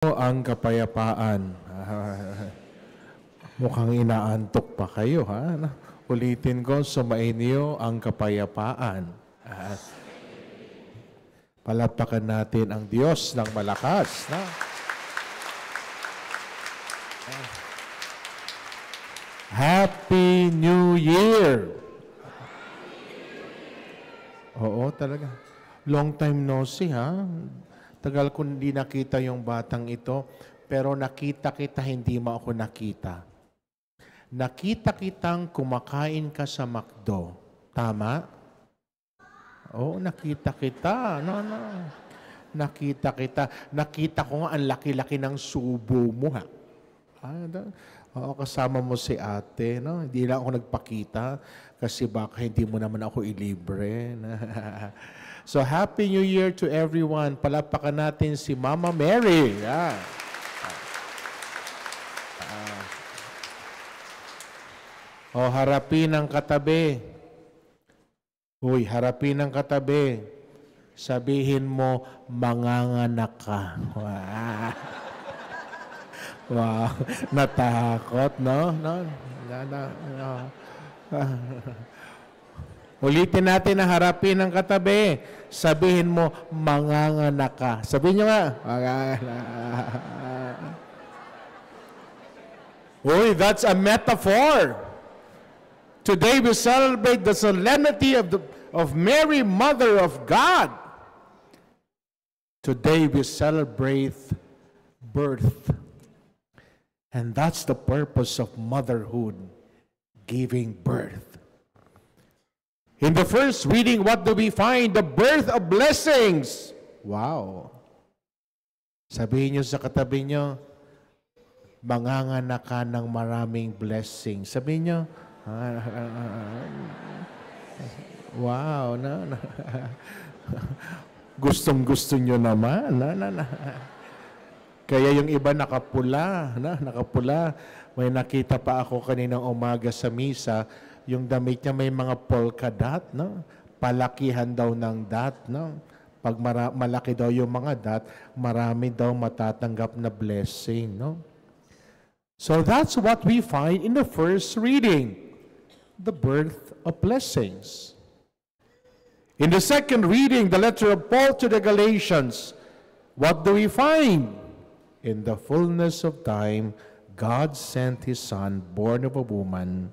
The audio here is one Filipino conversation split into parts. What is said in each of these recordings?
Ang kapayapaan. Mukhang inaantok pa kayo, ha? Ulitin ko, sumainyo ang kapayapaan. Palakpakan natin ang Diyos ng malakas. Na? Happy New Year! Oo, talaga. Long time no see, ha? Tagal ko hindi nakita yung batang ito, pero nakita kita, hindi mo ako nakita. Nakita kitang kumakain ka sa McDo. Tama? Oo, nakita kita. No. Nakita kita. Nakita ko nga ang laki-laki ng subo mo, ha? Oo, kasama mo si ate, no? Hindi lang ako nagpakita kasi baka hindi mo naman ako ilibre. So, Happy New Year to everyone. Palakpakan natin si Mama Mary. Yeah. Harapin ang katabi. Uy, harapin ang katabi. Sabihin mo, manganganak ka. Wow, natakot, no? Ulitin natin na harapin ang katabi. Sabihin mo, manganganak ka. Sabihin nyo nga. Uy, that's a metaphor. Today we celebrate the solemnity of Mary, Mother of God. Today we celebrate birth. And that's the purpose of motherhood, giving birth. In the first reading, what do we find? The birth of blessings. Wow. Sabihin nyo sa katabi nyo, manganganak ka ng maraming blessings. Sabihin nyo, wow. Gustong-gusto nyo naman. Kaya yung iba nakapula. May nakita pa ako kaninang umaga sa misa, yung damit niya may mga polka dot, no? Palakihan daw ng dot, no? Pag malaki daw yung mga dot, marami daw matatanggap na blessing, no? So that's what we find in the first reading, the birth of blessings. In the second reading, the letter of Paul to the Galatians, what do we find? In the fullness of time, God sent His Son, born of a woman.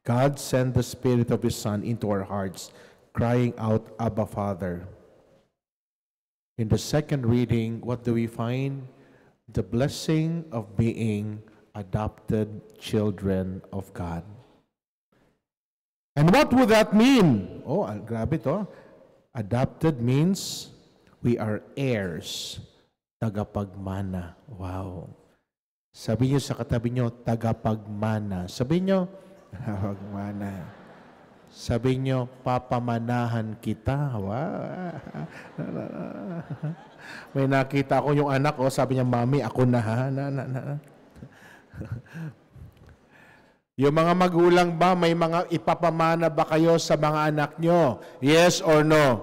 God sent the Spirit of His Son into our hearts, crying out, Abba, Father. In the second reading, what do we find? The blessing of being adopted children of God. And what would that mean? Oh, grabe to. Adopted means we are heirs, tagapagmana. Wow. Sabi niyo sa katabi niyo, tagapagmana. Sabi niyo, tagapagmana. Sabi niyo, papamanahan kita. Wow. May nakita ko yung anak ko, sabi niya, Mami, ako na ha. Yung mga magulang ba, may mga ipapamana ba kayo sa mga anak nyo? Yes or no?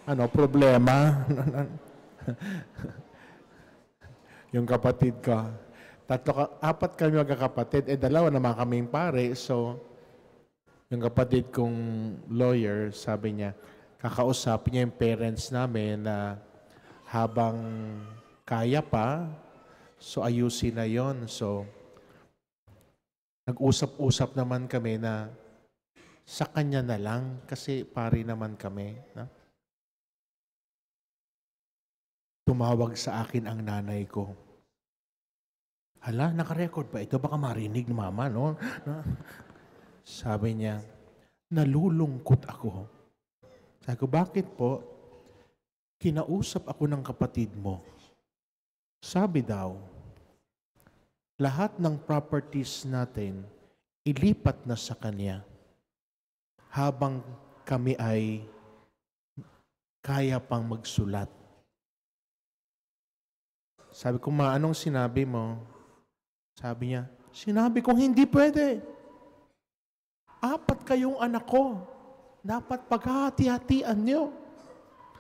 Ano problema? Yung kapatid ko, apat kami magkakapatid, dalawa naman kaming pare. So, yung kapatid kong lawyer, sabi niya, kakausapin niya yung parents namin na habang kaya pa, so ayusin na yon. So, nag-usap-usap naman kami na sa kanya na lang kasi pare naman kami. No? Tumawag sa akin ang nanay ko. Hala, naka-record ba? Ito baka marinig ni mama, no? Sabi niya, nalulungkot ako. Sabi ko, bakit po? Kinausap ako ng kapatid mo. Sabi daw, lahat ng properties natin, ilipat na sa kanya habang kami ay kaya pang magsulat. Sabi ko, Ma, anong sinabi mo? Sabi niya, sinabi kong hindi pwede. 4 kayong anak ko. Dapat paghahati-hatian niyo.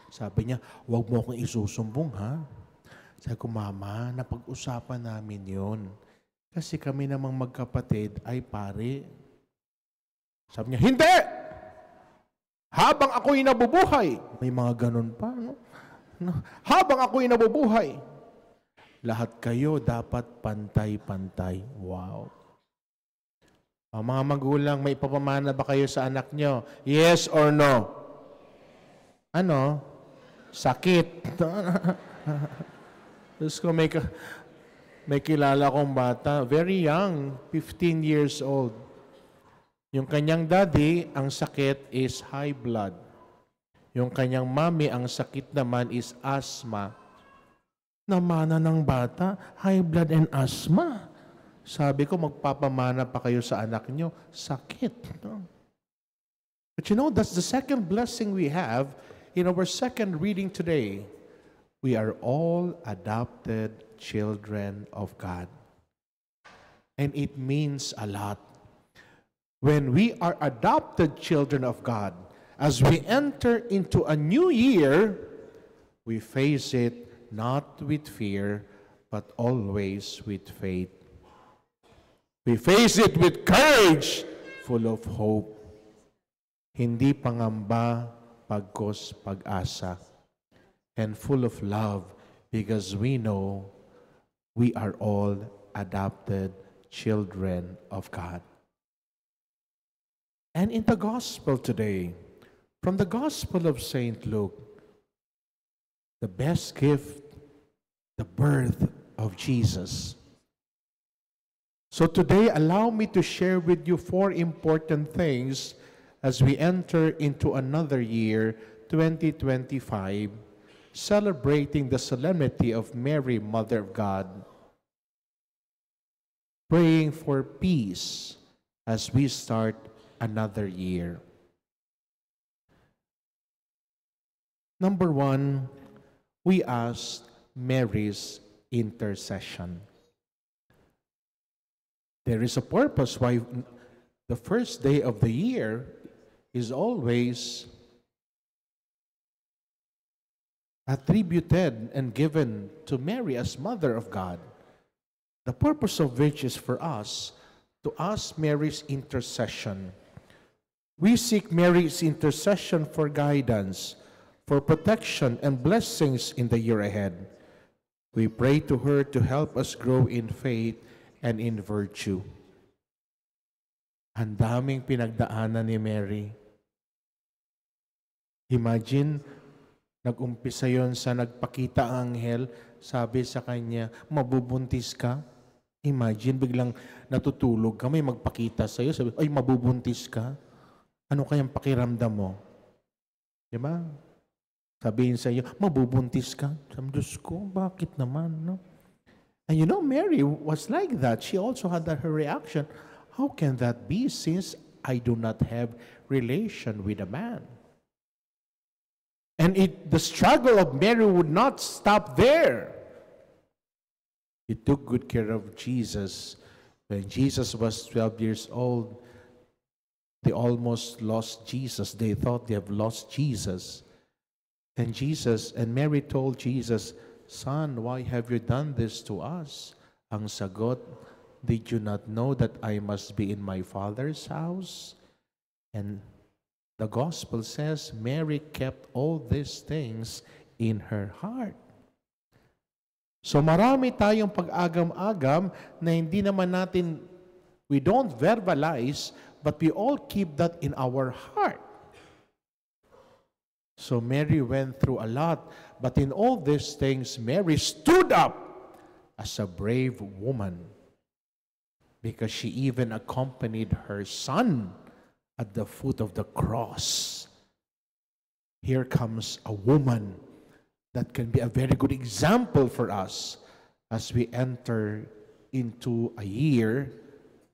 Sabi niya, huwag mo akong isusumbong, ha? Sabi ko, Mama, napag-usapan namin yun. Kasi kami namang magkapatid ay pare. Sabi niya, hindi! Habang ako'y nabubuhay, may mga ganun pa, no? Habang ako'y nabubuhay, lahat kayo dapat pantay-pantay. Wow. Mga magulang, may ipapamana ba kayo sa anak nyo? Yes or no? Ano? Sakit. Tapos ko may kilala kong bata, very young, 15 years old. Yung kanyang daddy, ang sakit is high blood. Yung kanyang mommy, ang sakit naman is asthma. Namana ng bata, high blood and asthma. Sabi ko, magpapamana pa kayo sa anak nyo. Sakit. But you know, that's the second blessing we have in our second reading today. We are all adopted children of God. And it means a lot. When we are adopted children of God, as we enter into a new year, we face it not with fear, but always with faith. We face it with courage, full of hope. Hindi pangamba, pagkos pag-asa. And full of love, because we know we are all adopted children of God. And in the gospel today, from the Gospel of St. Luke, the best gift, the birth of Jesus. So today, allow me to share with you 4 important things as we enter into another year, 2025, celebrating the solemnity of Mary, Mother of God, praying for peace as we start another year. Number 1, we ask Mary's intercession. There is a purpose why the first day of the year is always attributed and given to Mary as Mother of God. The purpose of which is for us to ask Mary's intercession. We seek Mary's intercession for guidance, for protection and blessings in the year ahead. We pray to her to help us grow in faith and in virtue. Ang daming pinagdaanan ni Mary. Imagine, nag-umpisa yon sa nagpakita ang anghel, sabi sa kanya, mabubuntis ka. Imagine, biglang natutulog ka, may magpakita sa'yo, sabi, ay, mabubuntis ka. Ano kayang pakiramdam mo? Diba? Sabihin sa iyo, mabubuntis ka. Sabi, Diyos ko, bakit naman? No? And you know, Mary was like that. She also had that her reaction. How can that be since I do not have relation with a man? And the struggle of Mary would not stop there. He took good care of Jesus. When Jesus was 12 years old, they almost lost Jesus. They thought they have lost Jesus. And Mary told Jesus, Son, why have you done this to us? Ang sagot, did you not know that I must be in my Father's house? And the gospel says, Mary kept all these things in her heart. So marami tayong pag-agam-agam na hindi naman natin, we don't verbalize, but we all keep that in our heart. So Mary went through a lot, but in all these things, Mary stood up as a brave woman because she even accompanied her son at the foot of the cross. Here comes a woman that can be a very good example for us as we enter into a year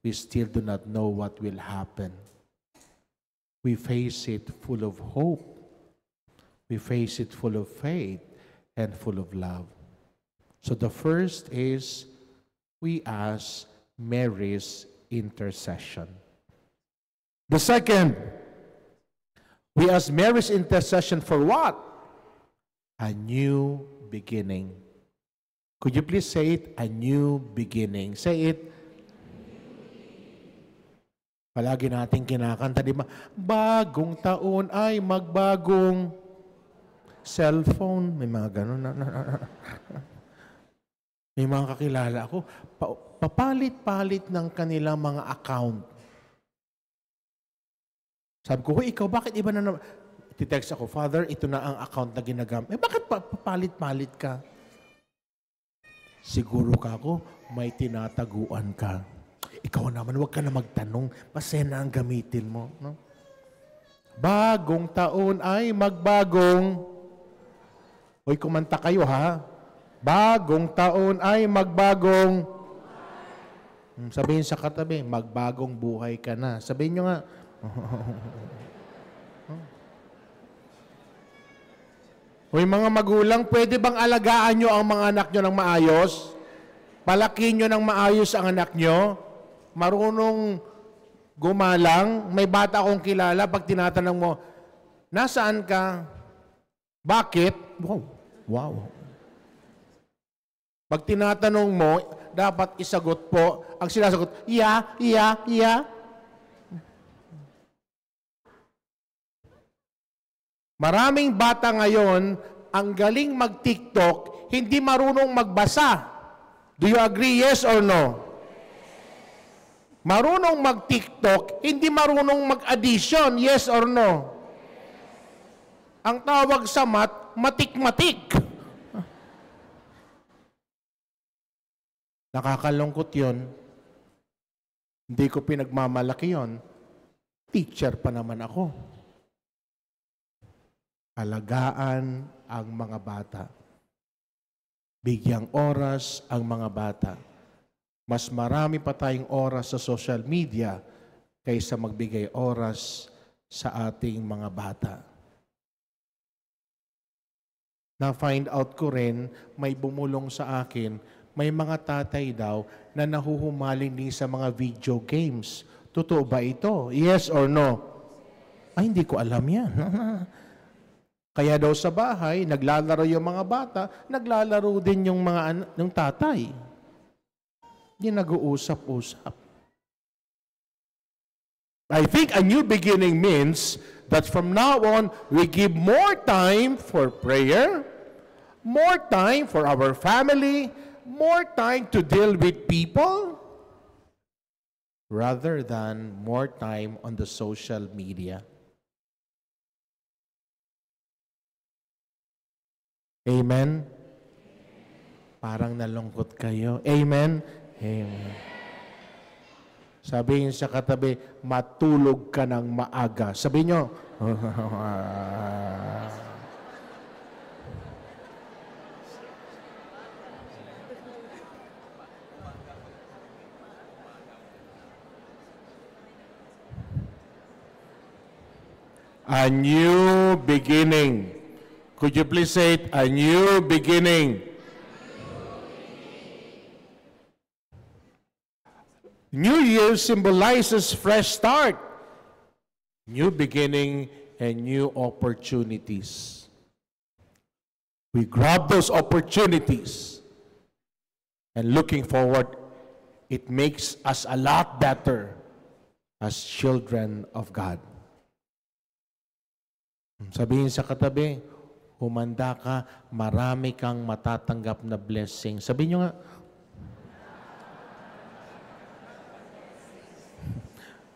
we still do not know what will happen. We face it full of hope. We face it full of faith and full of love. So the first is we ask Mary's intercession. The second, we ask Mary's intercession for what? A new beginning. Could you please say it? A new beginning. Say it. Palagi natin kinakanta, di ba? Bagong taon ay magbagong cellphone. May mga ganun. May mga kakilala ako. Papalit-palit ng kanilang mga account. Sabi ko, ikaw, bakit iba na naman? Titext ako, Father, ito na ang account na ginagamit. Bakit papalit-palit ka? Siguro ka ako, may tinataguan ka. Ikaw naman, huwag ka na magtanong. Pasena ang gamitin mo. No? Bagong taon ay magbagong. Hoy, kumanta kayo ha. Bagong taon ay magbagong. Sabihin sa katabi, magbagong buhay ka na. Sabihin nyo nga. Hoy mga magulang, pwede bang alagaan nyo ang mga anak nyo ng maayos? Palakihin nyo ng maayos ang anak nyo? Marunong gumalang? May bata akong kilala, pag tinatanong mo, nasaan ka? Bakit? Wow. Wow. Pag tinatanong mo, dapat isagot po. Ang sinasagot, iya. Maraming bata ngayon, ang galing mag-TikTok, hindi marunong magbasa. Do you agree, yes or no? Marunong mag-TikTok, hindi marunong mag-addition, yes or no? Ang tawag sa matik-matik. Nakakalungkot yun. Hindi ko pinagmamalaki yun. Teacher pa naman ako. Alagaan ang mga bata. Bigyang oras ang mga bata. Mas marami pa tayong oras sa social media kaysa magbigay oras sa ating mga bata. Na-find out ko rin, may bumulong sa akin, may mga tatay daw na nahuhumaling din sa mga video games. Totoo ba ito? Yes or no? Ay, hindi ko alam yan. Kaya daw sa bahay, naglalaro yung mga bata, naglalaro din yung yung tatay. Hindi nag-uusap-usap. I think a new beginning means that from now on, we give more time for prayer, more time for our family, more time to deal with people, rather than more time on the social media. Amen? Parang nalungkot kayo. Amen? Amen. Sabihin sa katabi, matulog ka ng maaga. Sabihin nyo, a new beginning. Could you please say it? A new beginning. New Year symbolizes fresh start, new beginning, and new opportunities. We grab those opportunities and looking forward, it makes us a lot better as children of God. Sabihin sa katabi, humanda ka, marami kang matatanggap na blessing. Sabihin nyo nga,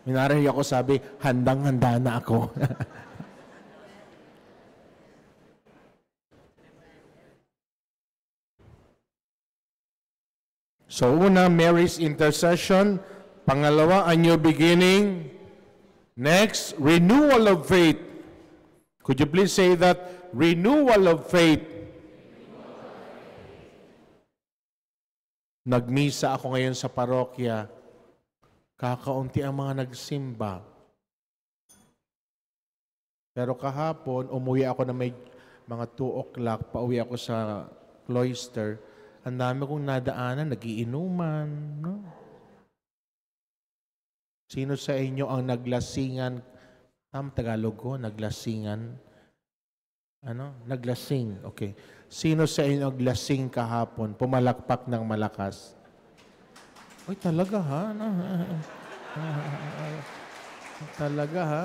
minarinig ako sabi, handang-handa na ako. So una, Mary's intercession. Pangalawa, a new beginning. Next, renewal of faith. Could you please say that? Renewal of faith. Nagmisa ako ngayon sa parokya. Kakaunti ang mga nagsimba. Pero kahapon, umuwi ako na may mga 2 o'clock, pauwi ako sa cloister. Ang dami kong nadaanan, nagiinuman. No? Sino sa inyo ang naglasingan? Tagalog ko, naglasingan. Naglasing. Okay. Sino sa inyo naglasing kahapon? Pumalakpak ng malakas. Uy, talaga ha? Talaga ha?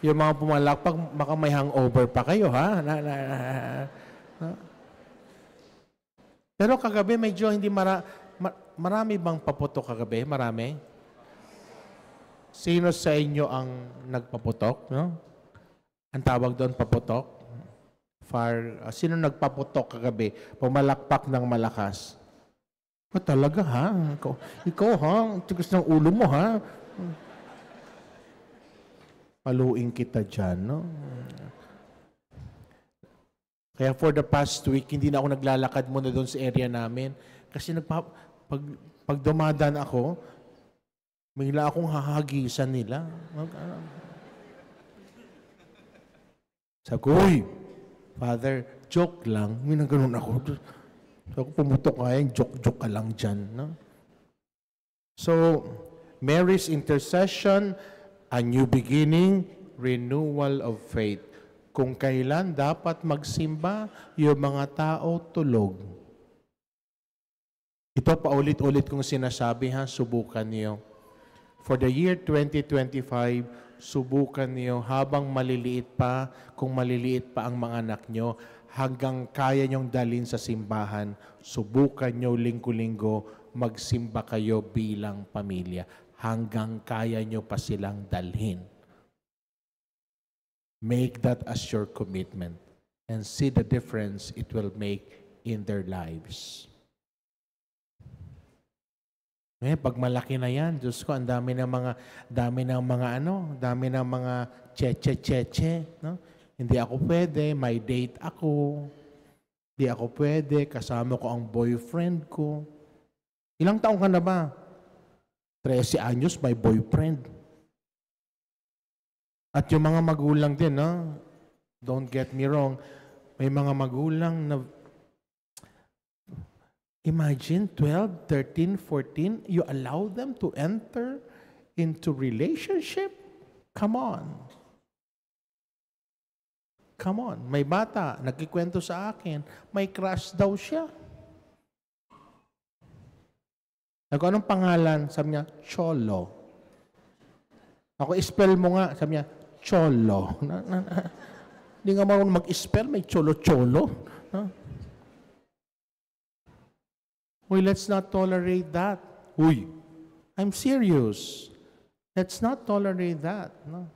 Yung mga pumalakpak, baka may hangover pa kayo ha? Pero kagabi medyo hindi marami bang paputok kagabi? Marami? Sino sa inyo ang nagpaputok? No? Ang tawag doon paputok? Sino nagpaputok kagabi? Pumalakpak ng malakas. Talaga ha? Ikaw ha? Tigas ng ulo mo ha? Paluin kita dyan, no? Kaya for the past week, hindi na ako naglalakad muna doon sa area namin. Kasi pag dumadaan ako, bigla akong hahagisan nila. Sabi ko, uy, Father, joke lang. May ganun ako. So, pumutok ka yan, joke ka lang dyan. No? So, Mary's intercession, a new beginning, renewal of faith. Kung kailan dapat magsimba, yung mga tao tulog. Ito paulit-ulit kong sinasabi ha, subukan niyo. For the year 2025, subukan niyo habang maliliit pa, kung maliliit pa ang mga anak niyo, hanggang kaya niyong dalhin sa simbahan, subukan niyo linggo-linggo, magsimba kayo bilang pamilya. Hanggang kaya niyo pa silang dalhin. Make that as your commitment and see the difference it will make in their lives. Pag malaki na yan, Diyos ko, ang dami ng mga cheche, no? Hindi ako pwede, may date ako. Hindi ako pwede, kasama ko ang boyfriend ko. Ilang taong ka na ba? 13 anyos, may boyfriend. At yung mga magulang din, no? Don't get me wrong, may mga magulang na imagine 12, 13, 14, you allow them to enter into relationship? Come on. Come on. May bata, nagkikwento sa akin, may crush daw siya. Anong pangalan? Sabi niya, Cholo. Ako, spell mo nga. Sabi niya, Cholo. Hindi nga marunong mag-spell, may cholo-cholo. Uy, let's not tolerate that. Uy, I'm serious. Let's not tolerate that. No?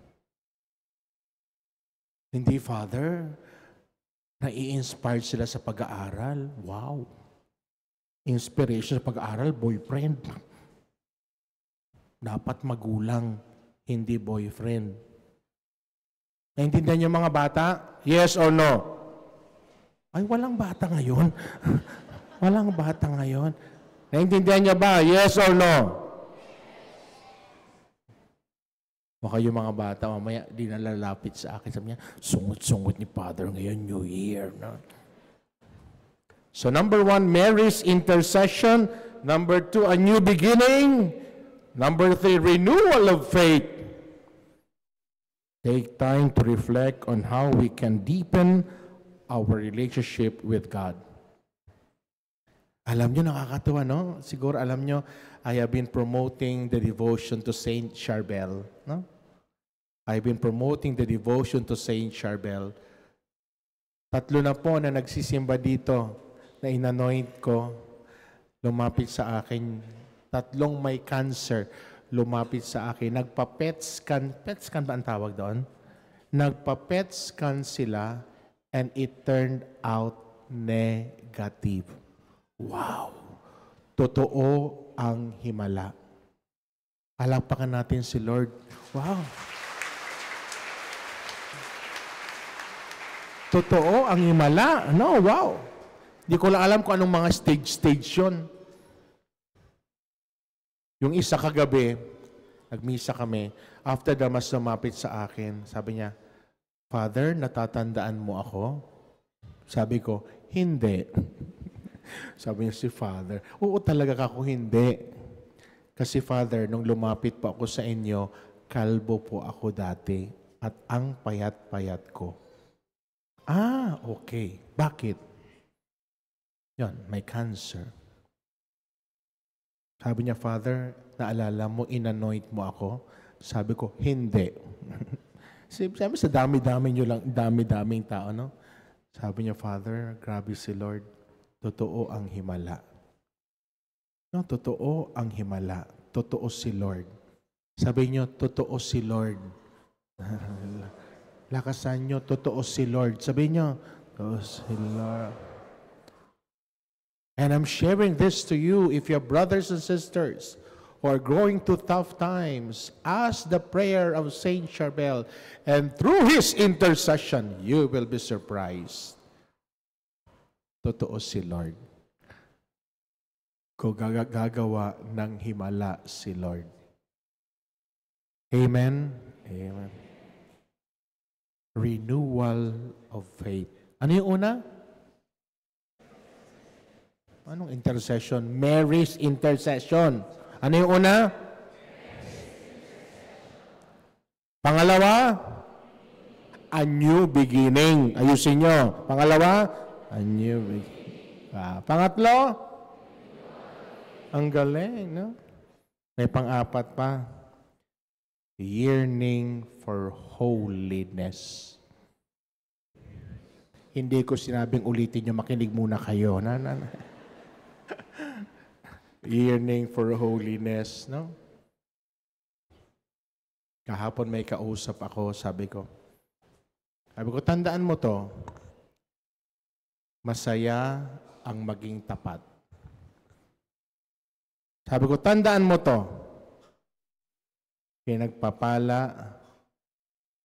Hindi, Father. Nai-inspired sila sa pag-aaral. Wow. Inspiration sa pag-aaral, boyfriend. Dapat magulang, hindi boyfriend. Naintindihan niyo mga bata? Yes or no? Ay, walang bata ngayon. Walang bata ngayon. Naintindihan niyo ba? Yes or no? Baka yung mga bata, mamaya di nalalapit sa akin. Sabi niya, sungot-sungot ni Father ngayon, New Year. No? So number 1, Mary's intercession. Number 2, a new beginning. Number 3, renewal of faith. Take time to reflect on how we can deepen our relationship with God. Alam nyo, nakakatuwa, no? Siguro alam nyo, I have been promoting the devotion to Saint Charbel. No? I've been promoting the devotion to Saint Charbel. 3 na po na nagsisimba dito na inanoint ko, lumapit sa akin. 3 may cancer, lumapit sa akin. Nagpa-PET scan ba ang tawag doon? Nagpa-PET scan sila and it turned out negative. Wow! Totoo ang himala. Palakpakan natin si Lord. Wow! Totoo ang himala. No, wow! Hindi ko lang alam kung anong mga stage yun. Yung isa kagabi, nagmisa kami, after the mass lumapit sa akin, sabi niya, Father, natatandaan mo ako? Sabi ko, hindi. Sabi niya si Father, oo talaga ako hindi. Kasi Father, nung lumapit po ako sa inyo, kalbo po ako dati at ang payat-payat ko. Okay. Bakit? Yan, may cancer. Sabi niya, Father, naalala mo, inanoint mo ako? Sabi ko, hindi. Sabi sa dami-dami nyo lang, dami-daming tao, no? Sabi niya, Father, grabe si Lord. Totoo ang himala. No, totoo ang himala. Totoo si Lord. Sabi niyo, totoo si Lord. Lakasan niyo, totoo si Lord. Sabi niyo, totoo si Lord. And I'm sharing this to you, if your brothers and sisters who are going through tough times, ask the prayer of Saint Charbel, and through his intercession, you will be surprised. Totoo si Lord. Kung gagawa ng himala si Lord. Amen? Amen. Renewal of faith. Ano yung una? Anong intercession? Mary's intercession. Ano yung una? Pangalawa? A new beginning. Ayusin nyo. Pangalawa? A new beginning. Pangatlo? Ang galing, no? May pang-apat pa. Yearning for holiness. Hindi ko sinabing ulitin nyo, makinig muna kayo. Yearning for holiness, no? Kahapon may kausap ako, sabi ko, tandaan mo to, masaya ang maging tapat. Sabi ko, tandaan mo to, pinagpapala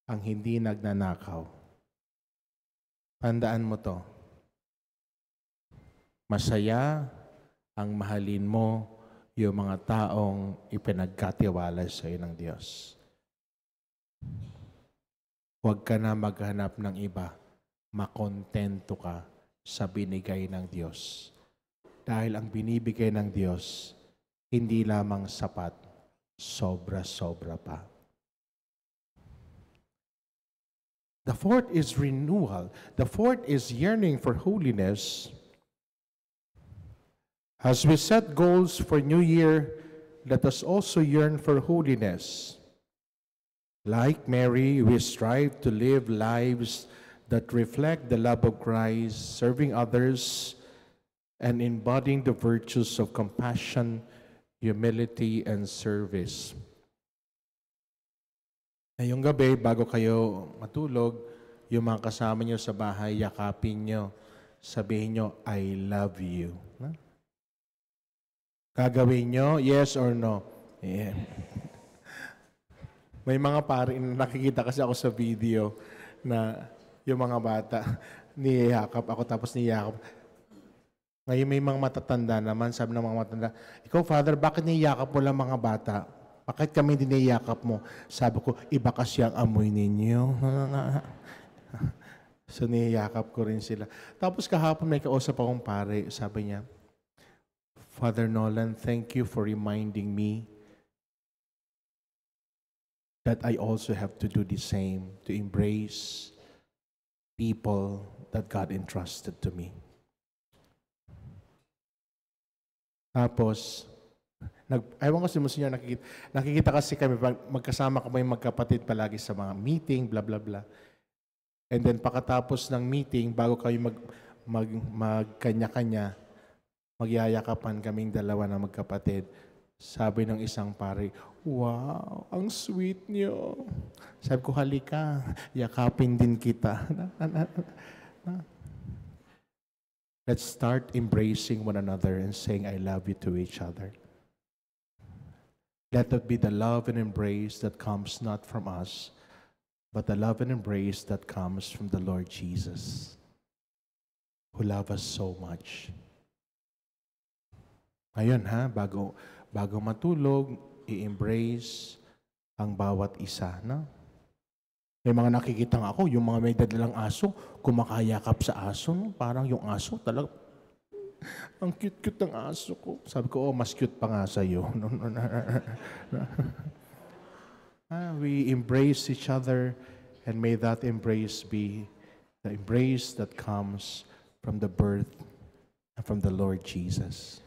ang hindi nagnanakaw. Tandaan mo to, masaya ang mahalin mo yung mga taong ipinagkatiwala sa iyo ng Diyos. Huwag ka na maghanap ng iba. Makontento ka sa binigay ng Diyos. Dahil ang binibigay ng Diyos, hindi lamang sapat, sobra-sobra pa. The fourth is renewal. The fourth is yearning for holiness. As we set goals for New Year, let us also yearn for holiness. Like Mary, we strive to live lives that reflect the love of Christ, serving others, and embodying the virtues of compassion, humility, and service. Ngayong gabi, bago kayo matulog, yung mga kasama nyo sa bahay, yakapin nyo, sabihin nyo, I love you. Gagawin nyo, yes or no? Yeah. May mga pare, nakikita kasi ako sa video na yung mga bata, niyakap ako tapos niyakap. Ngayon may mga matatanda naman, sabi ng mga matatanda, ikaw Father, bakit niyakap mo lang mga bata? Bakit kami hindi niyakap mo? Sabi ko, iba kasi ang amoy ninyo. So niyakap ko rin sila. Tapos kahapon may kausap akong pare, sabi niya, Father Nolan, thank you for reminding me that I also have to do the same, to embrace people that God entrusted to me. Tapos, ewan ko si Monsignor, nakikita kasi kami, magkasama kami magkapatid palagi sa mga meeting, blah, blah, blah. And then, pagkatapos ng meeting, bago kayo magkanya-kanya, magyayakapan kaming dalawa na magkapatid. Sabi ng isang pare, wow, ang sweet niyo. Sabi ko, halika, yakapin din kita. Let's start embracing one another and saying, I love you to each other. Let that be the love and embrace that comes not from us, but the love and embrace that comes from the Lord Jesus, who loves us so much. Ngayon bago matulog, i-embrace ang bawat isa. No? May mga nakikita nga ako, yung mga may dadalang aso, kumakayakap sa aso. No? Parang yung aso talaga, ang cute-cute ng aso ko. Sabi ko, mas cute pa nga sa'yo. We embrace each other, and may that embrace be the embrace that comes from the birth and from the Lord Jesus.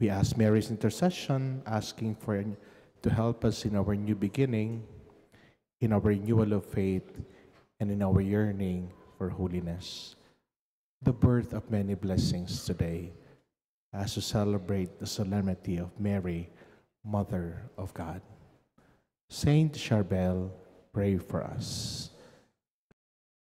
We ask Mary's intercession, asking for to help us in our new beginning, in our renewal of faith, and in our yearning for holiness. The birth of many blessings today, as we celebrate the solemnity of Mary, Mother of God. Saint Charbel, pray for us.